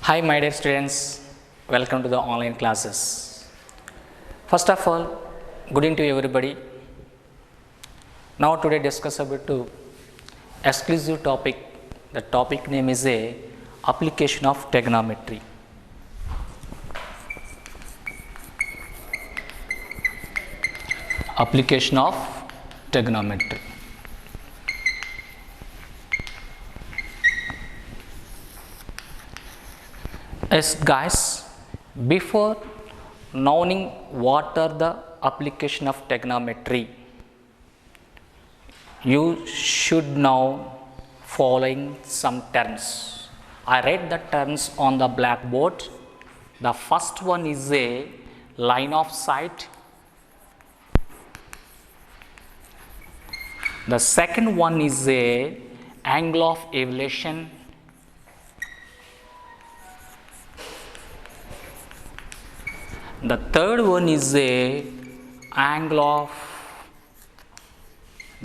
Hi, my dear students. Welcome to the online classes. First of all, good evening to everybody. Now, today discuss about to exclusive topic. The topic name is a application of trigonometry. Application of trigonometry. Yes, guys, before knowing what are the application of trigonometry, you should know following some terms. I read the terms on the blackboard. The first one is a line of sight. The second one is a angle of elevation. The third one is a angle of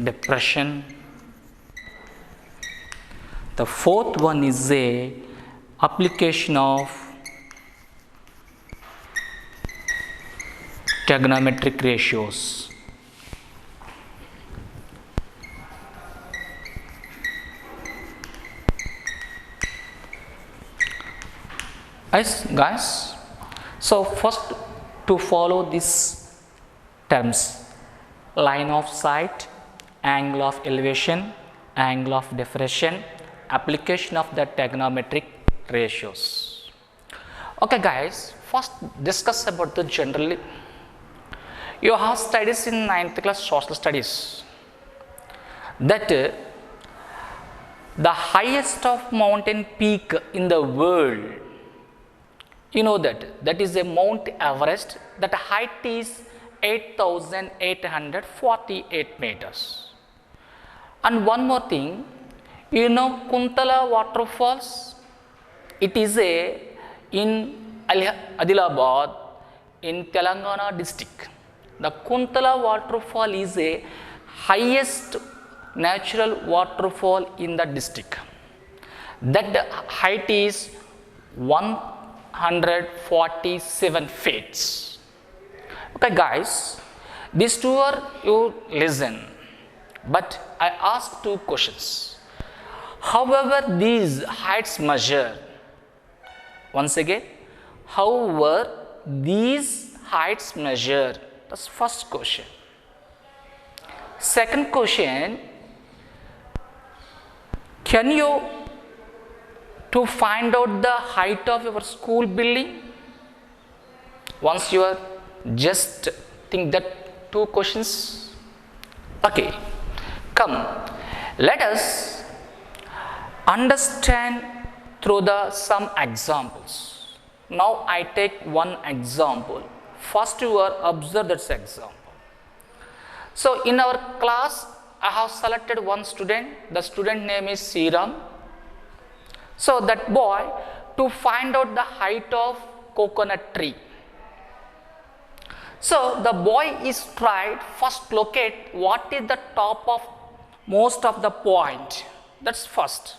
depression. The fourth one is a application of trigonometric ratios. Yes, guys. So first, to follow these terms: line of sight, angle of elevation, angle of depression, application of the trigonometric ratios. Okay, guys. First, discuss about the generally. You have studies in 9th class social studies that the highest of mountain peak in the world, you know that is a Mount Everest. That height is 8,848 meters. And one more thing, you know Kuntala waterfalls. It is in Adilabad in Telangana district. The Kuntala waterfall is a highest natural waterfall in the district. That height is 147 feet. Okay, guys, these two are you listen, but I ask two questions. However, these heights measure. Once again, however, these heights measure. That's first question. Second question, can you to find out the height of your school building? Once you are just think that two questions. Okay, come, let us understand through the some examples. Now I take one example. First you are observe that example. So in our class I have selected one student. The student name is Sriram. So that boy to find out the height of coconut tree. So the boy is tried first locate what is the top of most of the point. That's first.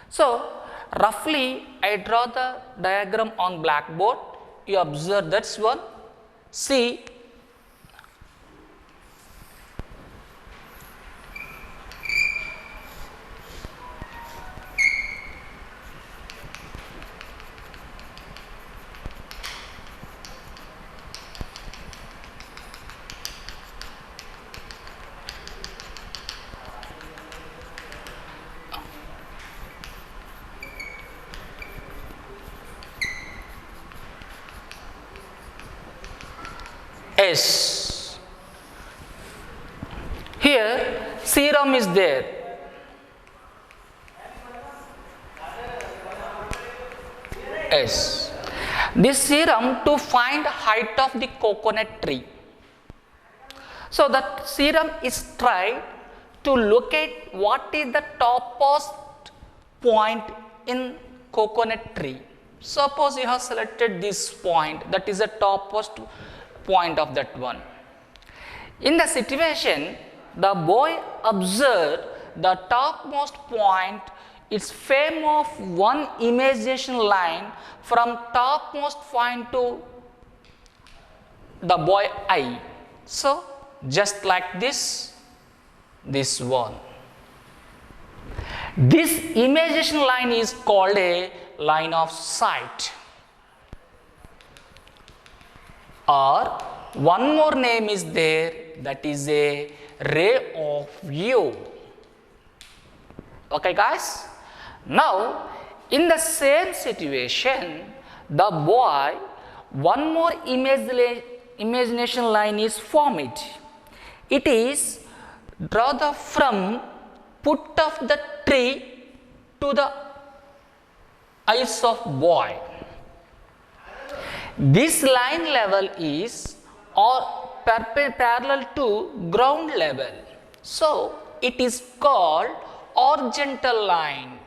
So roughly I draw the diagram on blackboard. You observe that's one. See, S. Here Sriram is there. S. This Sriram to find height of the coconut tree. So that Sriram is tried to locate what is the topmost point in coconut tree. Suppose you have selected this point, that is the topmost point of that one. In the situation, the boy observed the topmost point its frame of one imagination line from topmost point to the boy eye. So, just like this one. This imagination line is called a line of sight, or one more name is there, that is a ray of view. Okay guys, now in the same situation, the boy, one more imagination line is formed. It is draw the from foot of the tree to the eyes of boy. This line level is parallel to ground level. So, it is called horizontal line.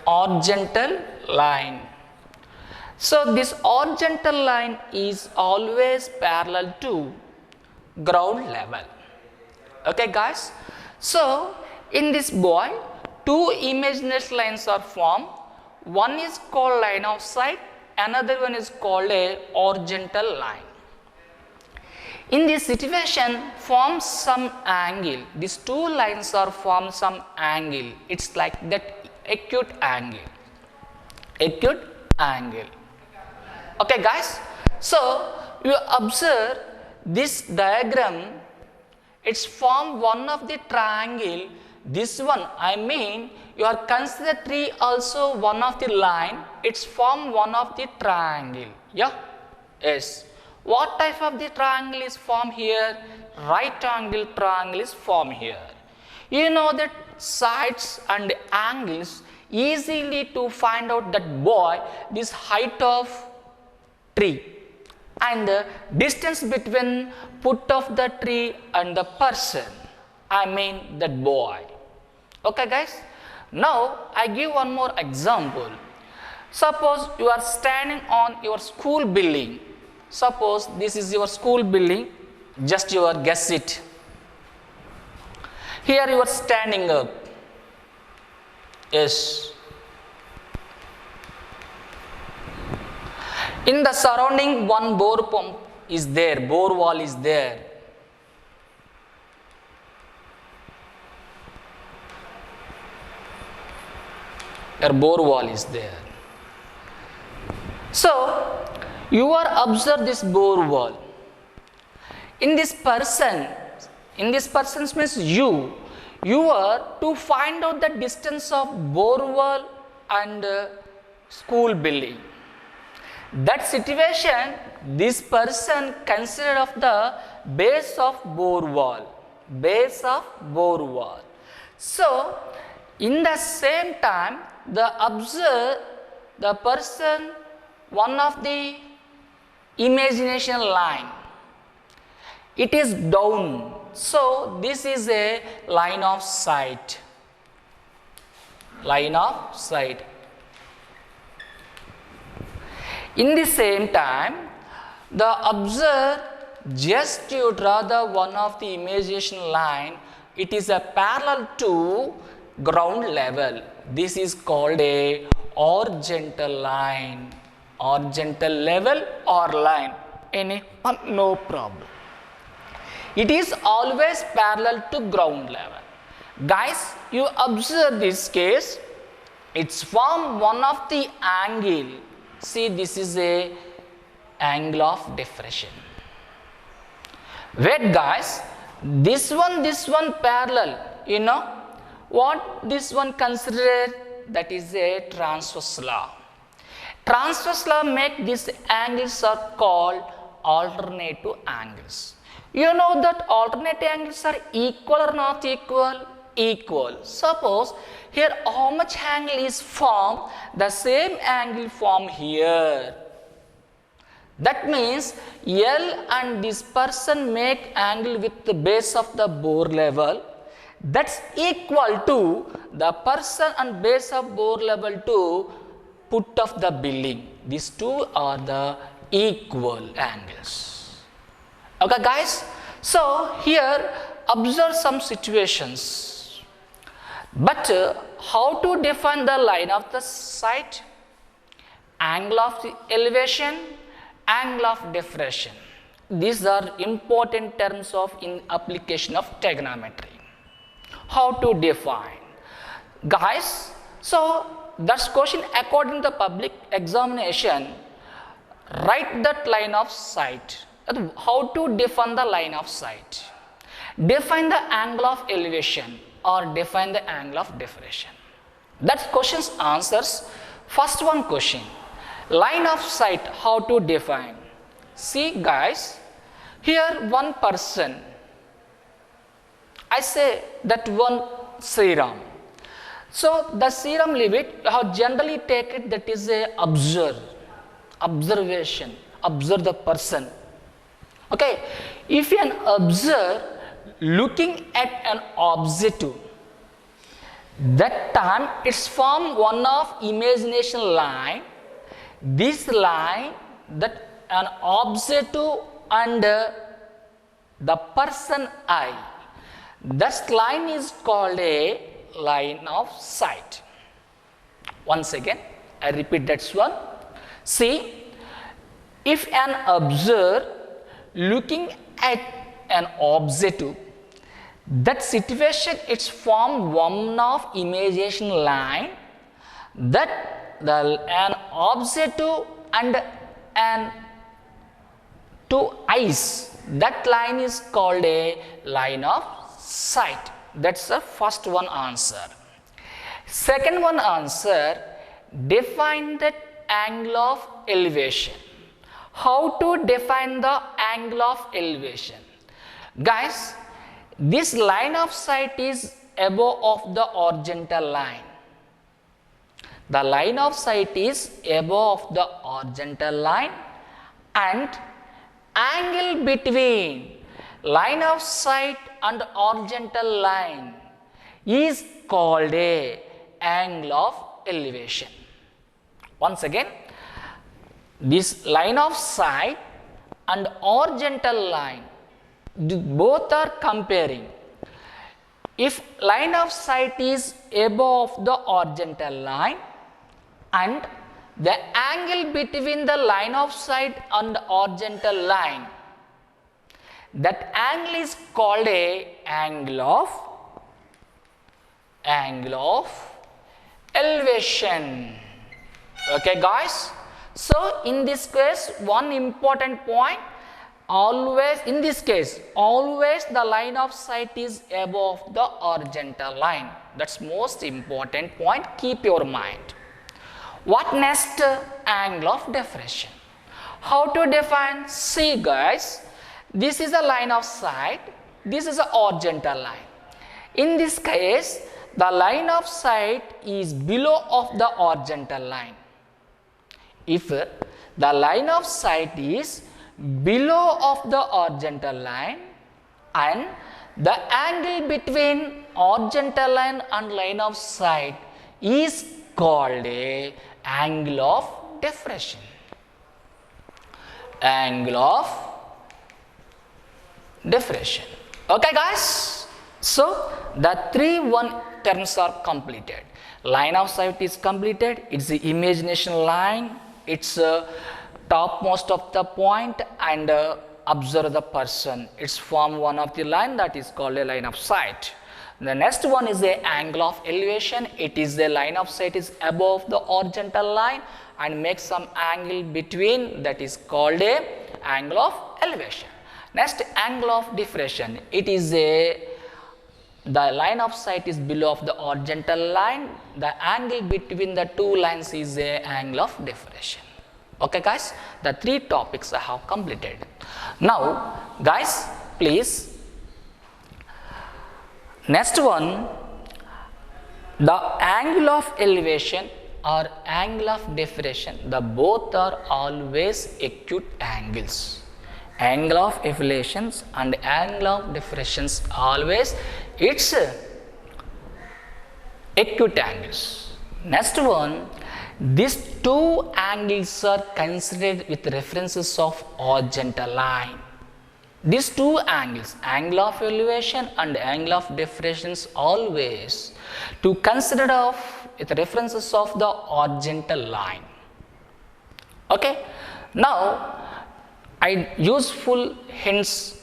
Horizontal line. So, this horizontal line is always parallel to ground level. Okay guys. So, in this boy, two imaginary lines are formed. One is called line of sight, another one is called a horizontal line. In this situation, form some angle. These two lines are form some angle. It's like that acute angle. Acute angle. Okay guys. So, you observe this diagram. It's form one of the triangle. This one, I mean, you are consider tree also one of the line. It's form one of the triangle. Yeah. Yes. What type of the triangle is formed here? Right angle triangle is formed here. You know that sides and angles easily to find out that boy, this height of tree and the distance between foot of the tree and the person, I mean that boy. Okay guys. Now I give one more example. Suppose you are standing on your school building. Suppose this is your school building, just you are guess it. Here you are standing up. Yes. In the surrounding one bore pump is there, bore wall is there. Your bore wall is there. So, you are observe this bore wall. In this person means you are to find out the distance of bore wall and school building. That situation, this person consider of the base of bore wall. Base of bore wall. So, in the same time, the person, one of the imagination line, it is down. So, this is a line of sight. Line of sight. In the same time, the observer, just you draw the one of the imagination line, it is a parallel to ground level. This is called a horizontal line. Horizontal level or line, anyone, no problem. It is always parallel to ground level. Guys, you observe this case, it's from one of the angle. See, this is a angle of diffraction. Wait guys, this one parallel, you know what this one considered, that is a transverse law. Transverse law make these angles are called alternative angles. You know that alternative angles are equal or not equal? Equal. Suppose here how much angle is formed? The same angle formed here. That means L and this person make angle with the base of the bore level. That's equal to the person and base of bore level to foot of the building. These two are the equal angles. Okay guys. So here observe some situations. But how to define the line of the sight? Angle of elevation, angle of depression. These are important terms of in application of trigonometry. How to define? Guys, so that's question according to the public examination. Write that line of sight. How to define the line of sight? Define the angle of elevation or define the angle of depression. That question's answers. First one question, line of sight, how to define? See guys, here one person, I say that one Sri Ram. So the Sri Ram limit, how generally take it, that is a observation, observe the person. Okay, if an observer looking at an object, that time it's form one of imagination line. This line, that an object and the person eye, that line is called a line of sight. Once again, I repeat that one. See, if an observer looking at an object, that situation it's form one of imagination line, that an object and an two eyes, that line is called a line of sight. That's the first one answer. Second one answer, define that angle of elevation. How to define the angle of elevation? Guys, this line of sight is above of the horizontal line. The line of sight is above the horizontal line, and angle between line of sight and horizontal line is called a angle of elevation. Once again, this line of sight and horizontal line, both are comparing. If line of sight is above the horizontal line and the angle between the line of sight and the horizontal line, that angle is called a angle of elevation. Okay guys, so in this case one important point, always in this case always the line of sight is above the horizontal line. That's most important point, keep your mind. What next? Angle of depression. How to define? See guys, this is a line of sight, this is a horizontal line. In this case the line of sight is below of the horizontal line. If the line of sight is below of the horizontal line and the angle between horizontal line and line of sight is called a angle of depression. Angle of depression. Okay guys, so the one terms are completed. Line of sight is completed, it's the imagination line, it's topmost of the point, and observe the person, it's form one of the line, that is called a line of sight. The next one is the angle of elevation. It is the line of sight is above the horizontal line and make some angle between, that is called a angle of elevation. Next, angle of depression. It is the line of sight is below of the horizontal line, the angle between the two lines is a angle of depression. Okay guys, the three topics I have completed. Now guys, please, next one, the angle of elevation or angle of depression, the both are always acute angles. Angle of elevations and angle of depressions always it's acute angles. Next one, these two angles are considered with references of horizontal line. these two angles, angle of elevation and angle of depressions, always to consider of with references of the horizontal line. Okay. Now, I useful hints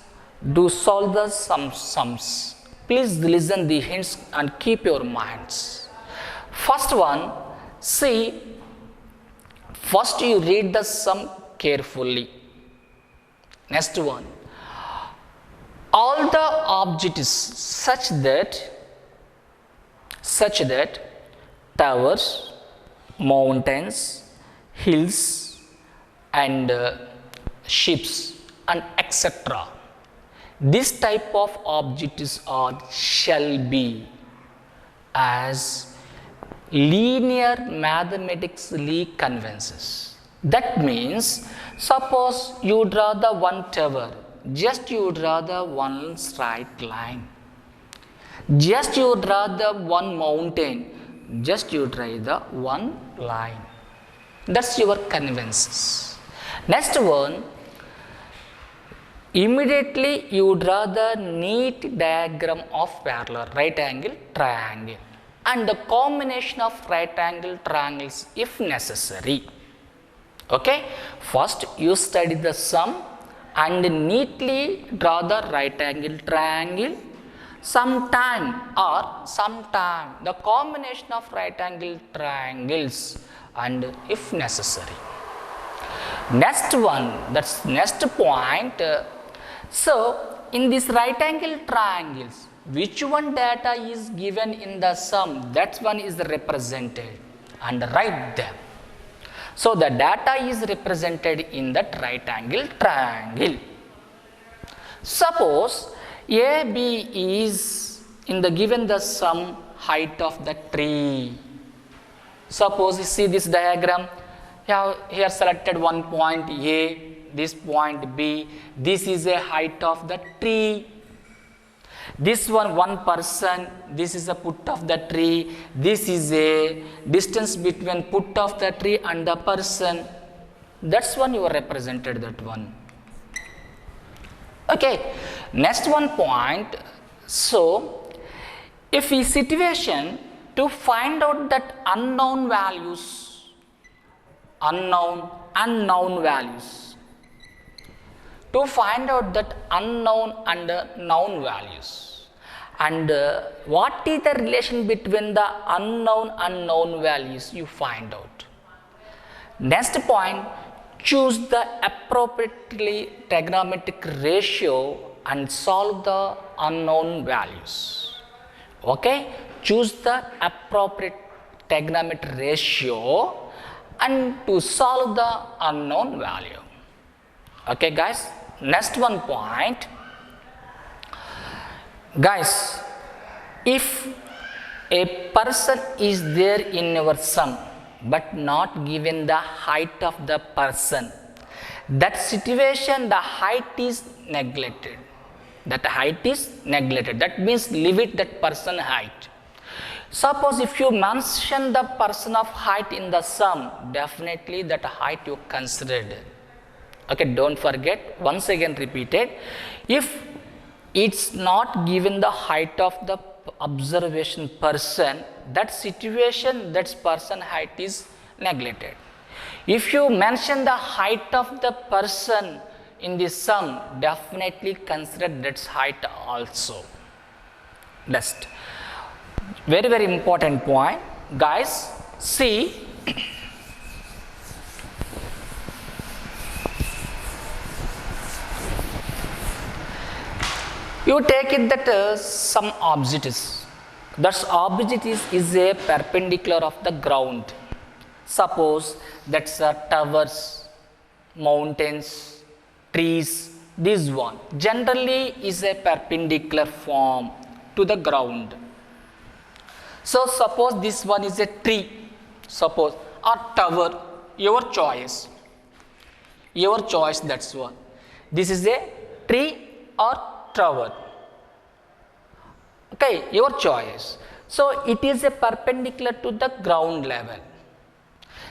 to solve the sums. Please listen the hints and keep your minds. First one, see, first you read the sum carefully. Next one, all the objects such that towers, mountains, hills and ships and etc. This type of objects are shall be as linear mathematically conventions. That means, suppose you draw the one tower, just you draw the one straight line. Just you draw the one mountain, just you draw the one line. That's your conventions. Next one, immediately you draw the neat diagram of parallel right angle triangle and the combination of right angle triangles if necessary. Okay, first you study the sum and neatly draw the right angle triangle. Sometime the combination of right angle triangles and if necessary. Next one, that's next point. So in this right angle triangles, which one data is given in the sum, that one is represented and write them. So the data is represented in that right angle triangle. Suppose AB is in the given the sum height of the tree. Suppose you see this diagram, here selected one point A, this point B, this is a height of the tree. This one person, this is a foot of the tree, this is a distance between foot of the tree and the person. That's one you are represented, that one. Okay, next one point. So, if a situation to find out that unknown values, unknown values, to find out that unknown and known values, and what is the relation between the unknown and known values, you find out. Next point, choose the appropriately trigonometric ratio and solve the unknown values. Okay, choose the appropriate trigonometric ratio and to solve the unknown value. Okay guys, next one point. Guys, if a person is there in your sum but not given the height of the person, that situation the height is neglected. That height is neglected. That means leave it that person height. Suppose if you mention the person of height in the sum, definitely that height you considered. Okay, don't forget, once again repeated, if it's not given the height of the observation person, that situation, that person height is neglected. If you mention the height of the person in the sum, definitely consider that height also. Next, very important point. Guys, see, you take it that some objects, that object is a perpendicular of the ground. Suppose that's towers, mountains, trees, this one generally is a perpendicular form to the ground. So suppose this one is a tree, suppose, or tower, your choice, that's one. This is a tree or tower. Okay, your choice. So it is a perpendicular to the ground level.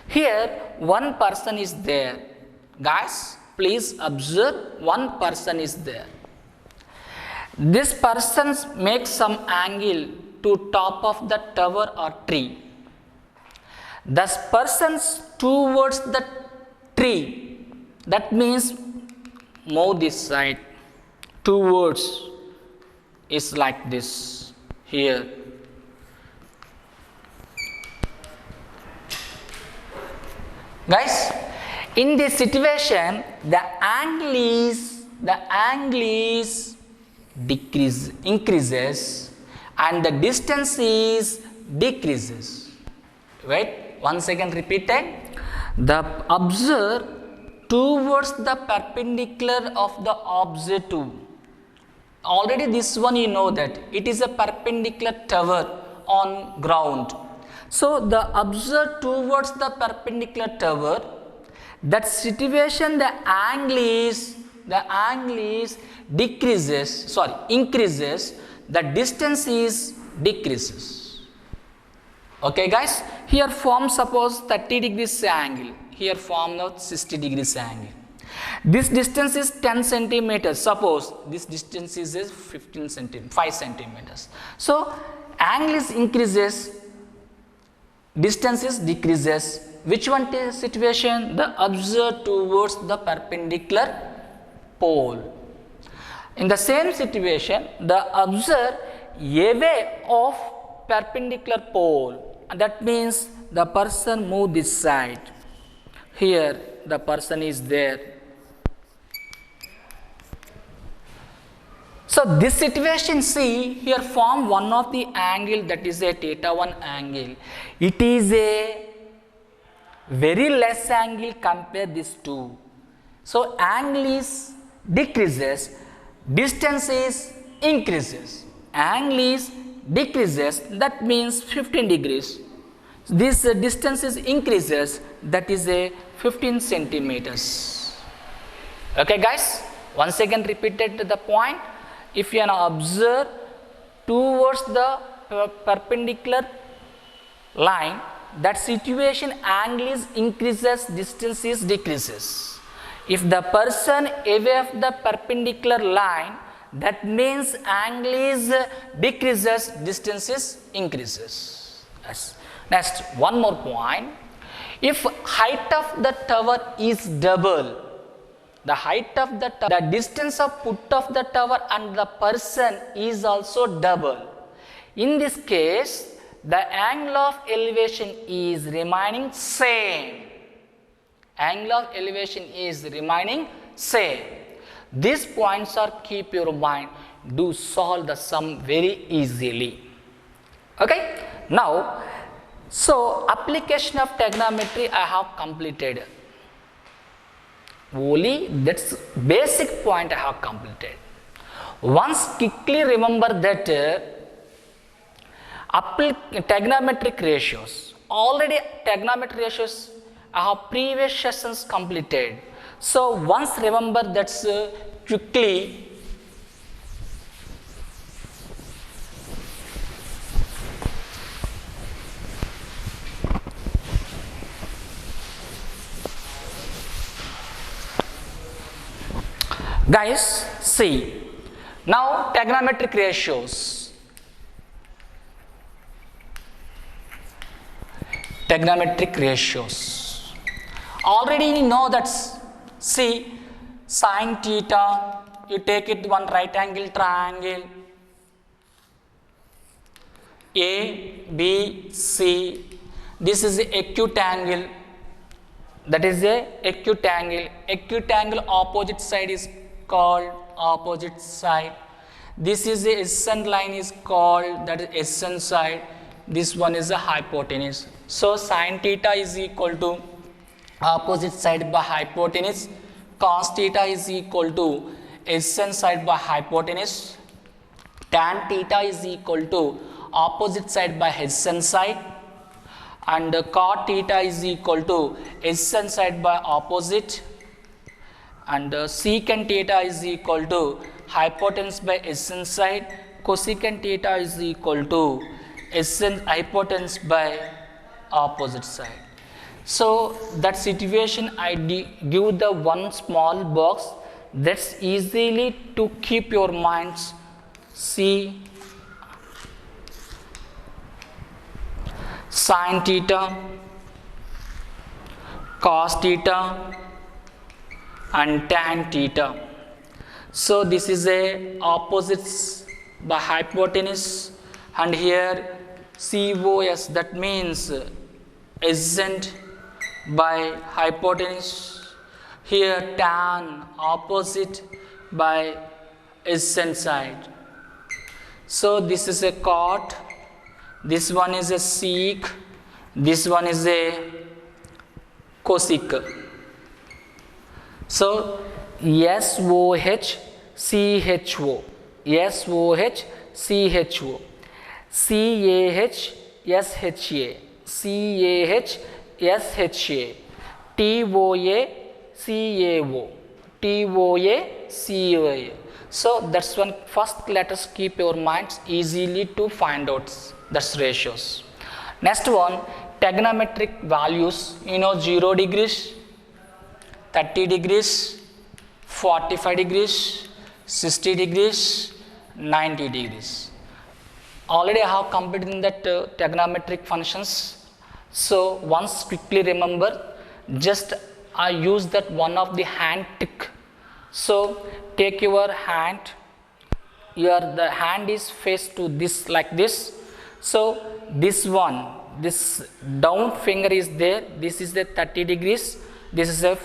Here one person is there. Guys, please observe, one person is there. This person makes some angle to top of the tower or tree. The person's towards the tree, that means move this side towards, is like this here. Guys, in this situation the angle is increases and the distance is decreases. Wait, once again repeated. The observer towards the perpendicular of the objective. Already this one you know that it is a perpendicular tower on ground. So the observer towards the perpendicular tower, that situation the angle is increases, the distance is decreases. Okay guys, here form suppose 30 degrees angle, here form now 60 degrees angle. This distance is 10 centimeters, suppose this distance is 5 centimeters. So angle is increases, distance is decreases. Which one is situation? The observer towards the perpendicular pole. In the same situation, the observer away of perpendicular pole. That means the person move this side. Here the person is there. So this situation, see here form one of the angle, that is a theta 1 angle. It is a very less angle compared these two. So angle is decreases, distance is increases. Angle is decreases, that means 15 degrees. This distance is increases, that is a 15 centimeters. Okay guys, once again repeated the point. If you observe towards the perpendicular line, that situation angle is increases, distance is decreases. If the person away of the perpendicular line, that means angle is decreases, distance is increases. Yes. Next, one more point. If height of the tower is double, the height of the distance of foot of the tower and the person is also double. In this case, the angle of elevation is remaining same. Angle of elevation is remaining same. These points are keep your mind. Do solve the sum very easily. Okay. Now, so application of trigonometry I have completed. Only that's basic point I have completed. Once quickly remember that trigonometric ratios. Already trigonometric ratios I have previous sessions completed. So once remember that's quickly. Guys, see, now trigonometric ratios. Trigonometric ratios. Already you know that, see, sine theta, you take it one right angle triangle, A, B, C, this is the acute angle, that is a acute angle. Acute angle opposite side is called opposite side. This is the ascent line is called, that is ascent side. This one is the hypotenuse. So sine theta is equal to opposite side by hypotenuse. Cos theta is equal to ascent side by hypotenuse. Tan theta is equal to opposite side by ascent side. And cot theta is equal to ascent side by opposite. And secant theta is equal to hypotenuse by ascent side. Cosecant theta is equal to hypotenuse by opposite side. So that situation I give the one small box, that's easily to keep your minds C sin theta, cos theta and tan theta. So this is a opposites by hypotenuse, and here COS, that means adjacent by hypotenuse. Here tan opposite by adjacent side. So this is a cot, this one is a sec, this one is a cosec. So SOH CHO, SOH CHO, CAH SHA, CAH SHA, TOA CAO, TOA COA. So that's one. First let us keep your minds easily to find out that's ratios. Next one, trigonometric values, 0 degrees, 30 degrees, 45 degrees, 60 degrees, 90 degrees. Already I have completed in that trigonometric functions. So once quickly remember, just I use that one of the hand trick. So take your hand, the hand is faced to this like this. So this one, this down finger is there, this is the 30 degrees, this is a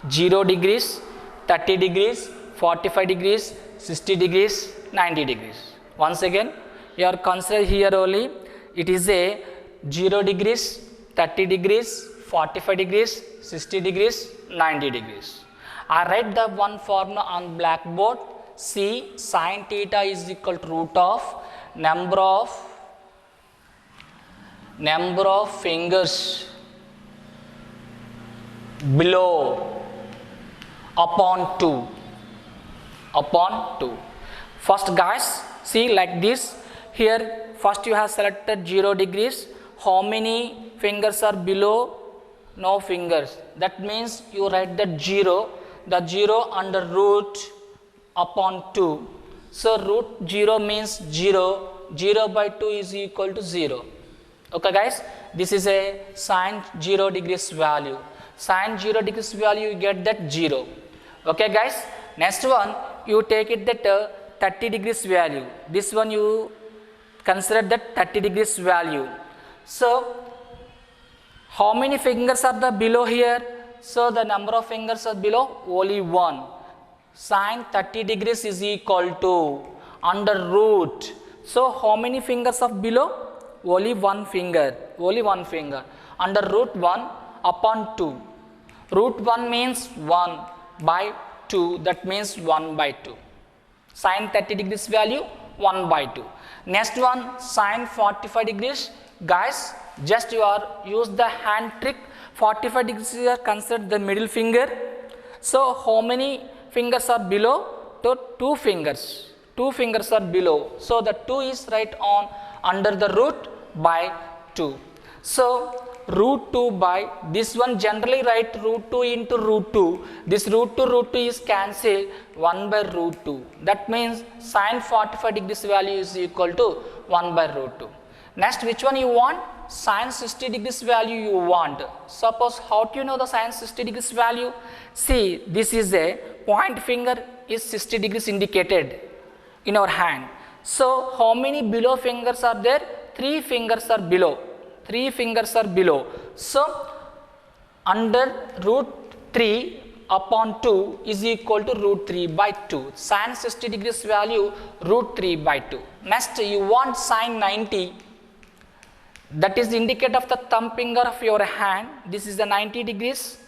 0 degrees, 30 degrees, 45 degrees, 60 degrees, 90 degrees. Once again, you are consider here only, it is a 0 degrees, 30 degrees, 45 degrees, 60 degrees, 90 degrees. I write the one formula on blackboard. C sin theta is equal to root of number of fingers below upon 2. First guys, see like this. Here first you have selected 0 degrees. How many fingers are below? No fingers. That means you write that 0. The 0 under root upon 2. So root 0 means 0. 0 by 2 is equal to 0. Okay guys, this is a sin 0 degrees value. Sin 0 degrees value, you get that 0. Okay guys, next one, you take it that 30 degrees value. This one you consider that 30 degrees value. So how many fingers are the below here? So the number of fingers are below only 1. Sin 30 degrees is equal to under root. So how many fingers are below? Only one finger. Under root 1 upon 2. Root 1 means 1 by 2. That means 1 by 2. Sin 30 degrees value 1 by 2. Next one, sin 45 degrees. Guys, just you are use the hand trick. 45 degrees is considered the middle finger. So how many fingers are below? 2 fingers. 2 fingers are below. So the 2 is right on under the root by 2. So root 2 by this one, generally write root 2 into root 2. This root 2 is cancelled 1 by root 2. That means sin 45 degrees value is equal to 1 by root 2. Next, which one you want? Sin 60 degrees value you want. Suppose, how do you know the sin 60 degrees value? See, this is a point finger is 60 degrees indicated in our hand. So how many below fingers are there? 3 fingers are below. 3 fingers are below. So under root 3 upon 2 is equal to root 3 by 2. Sin 60 degrees value root 3 by 2. Next, you want sin 90. That is the indicator of the thumb finger of your hand. This is the 90 degrees.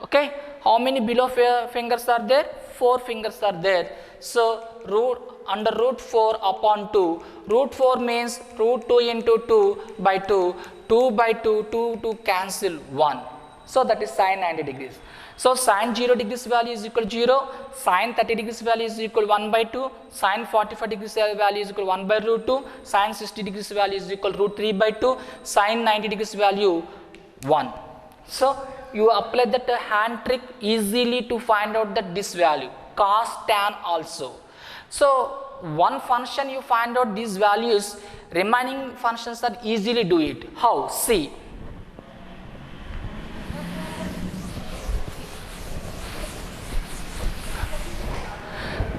Okay. How many below fingers are there? 4 fingers are there. So under root 4 upon 2. Root 4 means root 2 into 2 by 2. 2 by 2, 2 cancel 1. So that is sin 90 degrees. So sin 0 degrees value is equal to 0. Sin 30 degrees value is equal to 1 by 2. Sin 45 degrees value is equal to 1 by root 2. Sin 60 degrees value is equal to root 3 by 2. Sin 90 degrees value 1. So you apply that hand trick easily to find out that this value. Cos tan also. So one function you find out these values, remaining functions are easily do it. How? See.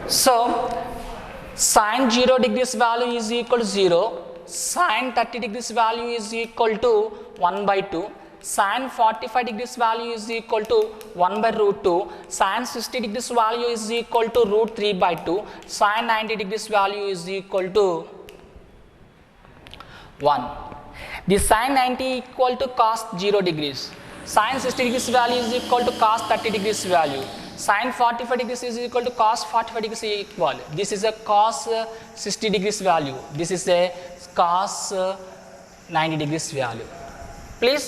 So sine 0 degrees value is equal to 0, sine 30 degrees value is equal to 1 by 2, sine 45 degrees value is equal to 1 by root 2, sine 60 degrees value is equal to root 3 by 2, sine 90 degrees value is equal to 1. The sine 90 equal to cos 0 degrees, sine 60 degrees value is equal to cos 30 degrees value, sine 45 degrees is equal to cos 45 degrees equal. This is a cos 60 degrees value. This is a cos 90 degrees value. Please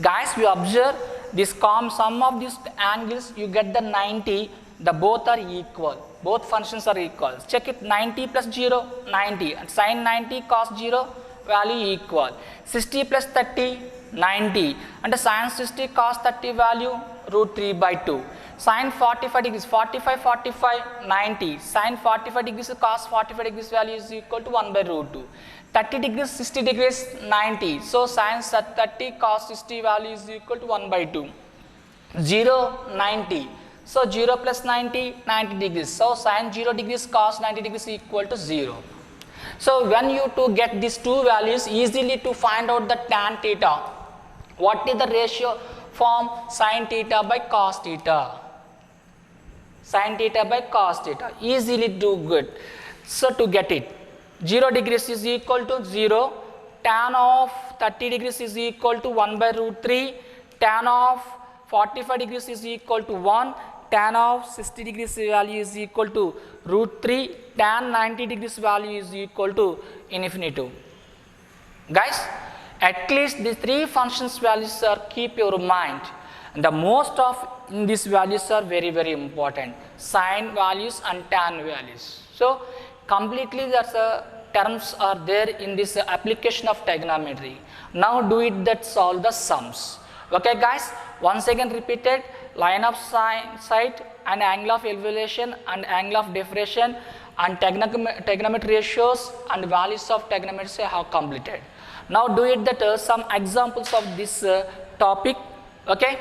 guys, we observe this sum of these angles, you get the 90, the both are equal. Both functions are equal. Check it, 90 plus 0, 90. And sine 90 cos 0 value equal. 60 plus 30, 90. And the sine 60 cos 30 value root 3 by 2. Sine 45 degrees, 45, 45, 90. Sine 45 degrees cos 45 degrees value is equal to 1 by root 2. 30 degrees, 60 degrees, 90. So sine 30 cos 60 value is equal to 1 by 2. 0, 90. So 0 plus 90, 90 degrees. So sine 0 degrees cos 90 degrees equal to 0. So when you to get these two values, easily to find out the tan theta. What is the ratio from sin theta by cos theta? Sin theta by cos theta, easily do good. So to get it, 0 degrees is equal to 0, tan of 30 degrees is equal to 1 by root 3, tan of 45 degrees is equal to 1, tan of 60 degrees value is equal to root 3, tan 90 degrees value is equal to infinity. Guys, at least these three functions values are keep your mind. And the most of in these values are very important, sine values and tan values. So completely that's terms are there in this application of trigonometry. Now do it that solve the sums. Okay guys, once again repeated, line of sight and angle of elevation and angle of depression and trigonometry ratios and values of trigonometry I have completed. Now do it that some examples of this topic. Okay.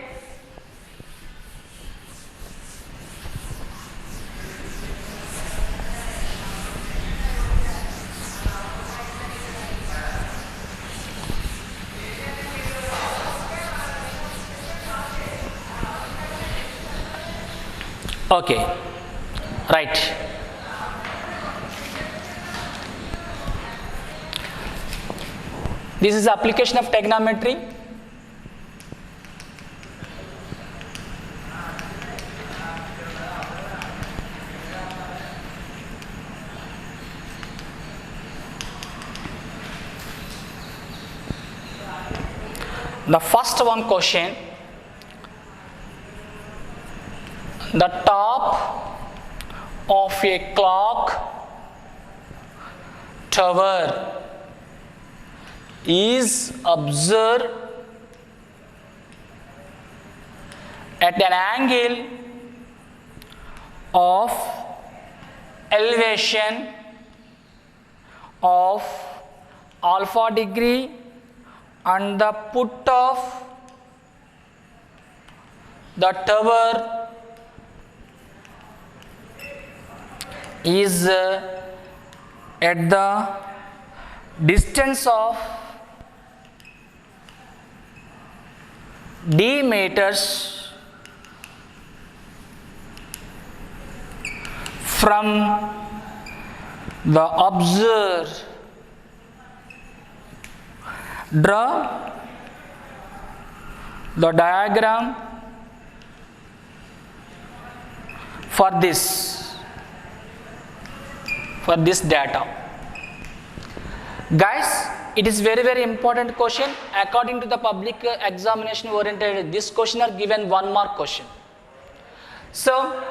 Okay, right. This is application of trigonometry. The first one question, the top of a clock tower is observed at an angle of elevation of alpha degree and the put of the tower is at the distance of d meters from the observer. Draw the diagram for this data. Guys, it is very important question. According to the public examination oriented, this question are given 1 mark question. So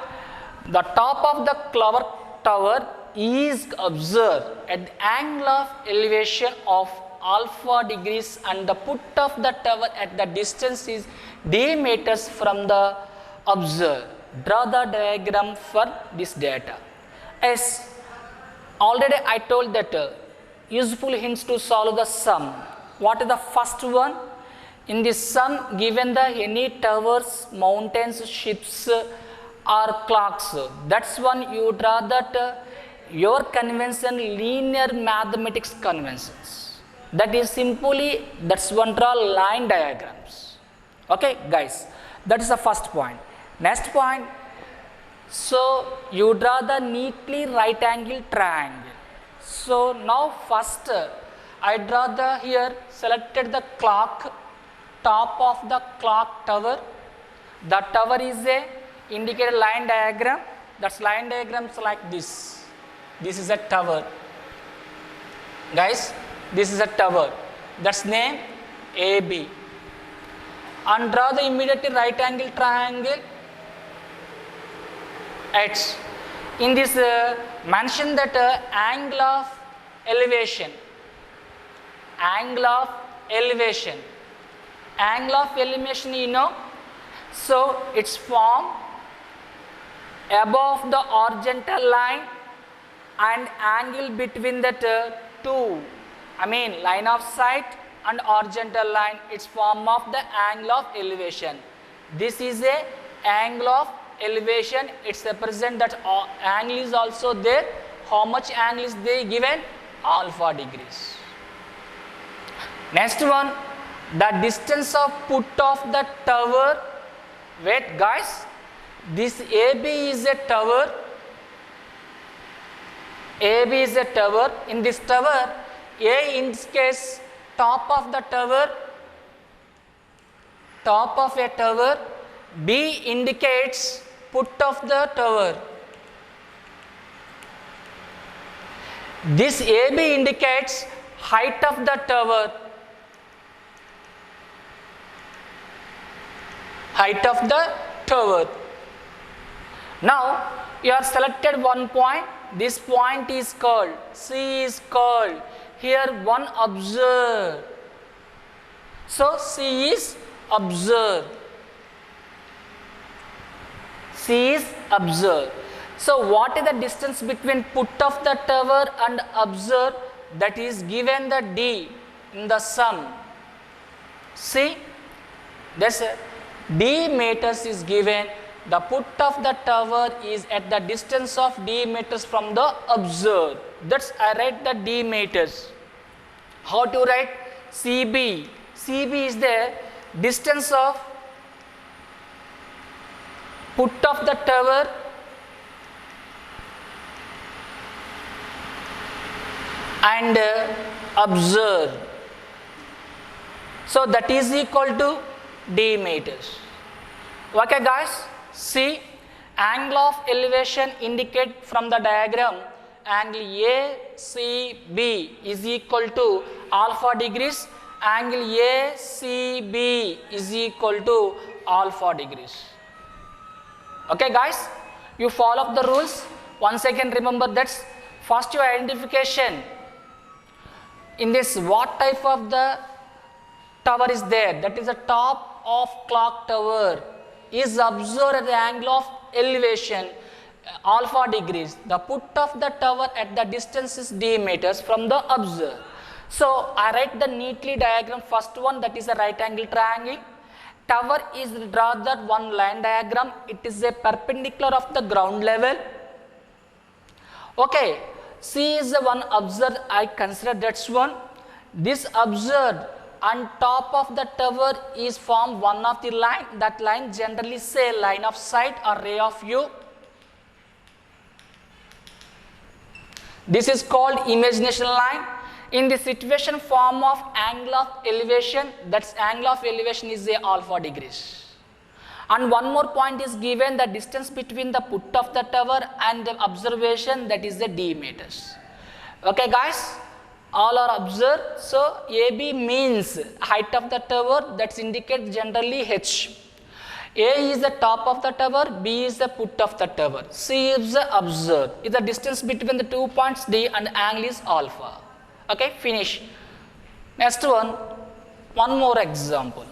the top of the clock tower is observed at the angle of elevation of alpha degrees and the put of the tower at the distance is d meters from the observer. Draw the diagram for this data. Yes, Already I told that useful hints to solve the sum. What is the first one? In this sum, given the any towers, mountains, ships or clocks, that's one you draw that your convention, linear mathematics conventions. That is simply, that's one draw line diagrams. Okay guys, that is the first point. Next point, so you draw the neatly right angle triangle. So now first I draw the here, selected the clock, top of the clock tower. The tower is a indicated line diagram. That's line diagrams like this. This is a tower. Guys, this is a tower. That's name AB. And draw the immediately right angle triangle H. In this mention that angle of elevation. Angle of elevation. Angle of elevation, you know. So it's formed above the horizontal line and angle between the two. I mean line of sight and horizontal line. It's form of the angle of elevation. This is a angle of elevation. It's represent that angle is also there. How much angle is they given? Alpha degrees. Next one, the distance of put of the tower. Wait guys, this AB is a tower. AB is a tower. In this tower, A indicates top of the tower, top of a tower. B indicates put of the tower. This AB indicates height of the tower. Height of the tower. Now you are selected one point. This point is called, C is called. Here one observe. So C is observe. C is observe. So what is the distance between put of the tower and observe? That is given the D in the sum. See, that's D meters is given. The put of the tower is at the distance of D meters from the observer. That's I write the D meters. How to write? CB. CB is the distance of put of the tower and observe. So that is equal to D meters. Okay guys, see, angle of elevation indicate from the diagram angle ACB is equal to alpha degrees. Angle ACB is equal to alpha degrees. Okay guys, you follow the rules. Once again remember that first your identification. In this, what type of the tower is there? That is the top of clock tower is observed at the angle of elevation alpha degrees. The put of the tower at the distance is D meters from the observer. So I write the neatly diagram. First one, that is a right angle triangle. Tower is draw that one line diagram. It is a perpendicular of the ground level. Okay, C is the one observed. I consider that's one. This observed on top of the tower is formed one of the line. That line generally say line of sight or ray of view. This is called imagination line. In the situation form of angle of elevation, that's angle of elevation is a alpha degrees. And one more point is given, the distance between the put of the tower and the observation, that is the D meters. Okay guys, all are observed. So AB means height of the tower, that's indicate generally H. A is the top of the tower, B is the put of the tower, C is the observed. Is the distance between the 2 points D and angle is alpha. Okay, finish. Next one more example.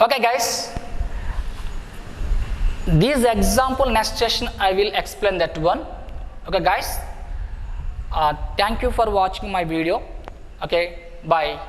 Okay guys, this example next session I will explain that one. Okay guys, thank you for watching my video. Okay, bye.